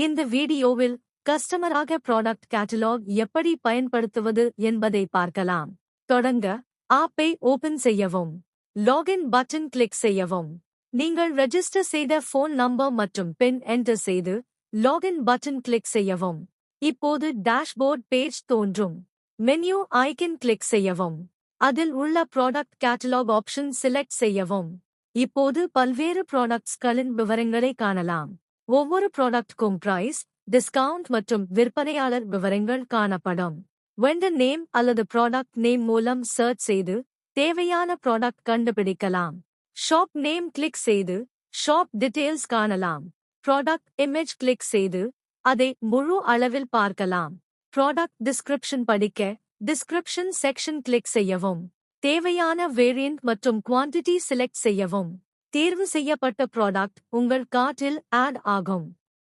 இந்த வீடியோவில் கஸ்டமராக product catalogue எப்படி பயன்படுத்துவது என்பதை பார்க்கலாம். தொடங்க ஆப்பை ஓபன் செய்யவும். லாகின் பட்டன் கிளிக் செய்யவும். நீங்கள் ரெஜிஸ்டர் செய்த ஃபோன் நம்பர் மற்றும் பின் என்டர் செய்து லாகின் பட்டன் கிளிக் செய்யவும். இப்போது டேஷ்போர்ட் பேஜ் தோன்றும். மெனு ஐக்கன் கிளிக் செய்யவும். அதில் உள்ள ப்ராடக்ட் கேட்டலாக் ஆப்ஷன் செலக்ட் செய்யவும். இப்போது பல்வேறு ப்ராடக்ட்ஸ்களின் விவரங்களை காணலாம். ஒவ்வொரு ப்ராடக்ட்க்கும் பிரைஸ், டிஸ்கவுண்ட் மற்றும் விற்பனையாளர் விவரங்கள் காணப்படும். வெண்டர் நேம் அல்லது ப்ராடக்ட் நேம் மூலம் சர்ச் செய்து தேவையான ப்ராடக்ட் கண்டுபிடிக்கலாம். ஷாப் நேம் கிளிக் செய்து ஷாப் டீடைல்ஸ் காணலாம். ப்ராடக்ட் இமேஜ் கிளிக் செய்து அதை முழு அளவில் பார்க்கலாம். ப்ராடக்ட் டிஸ்கிரிப்ஷன் படிக்க டிஸ்கிரிப்ஷன் செக்ஷன் கிளிக் செய்யவும். தேவையான வேரியன்ட் மற்றும் குவாண்டிட்டி செலக்ட் செய்யவும். தேர்வு செய்யப்பட்ட ப்ராடக்ட் உங்கள் கார்ட்டில் ஆட் ஆகும்.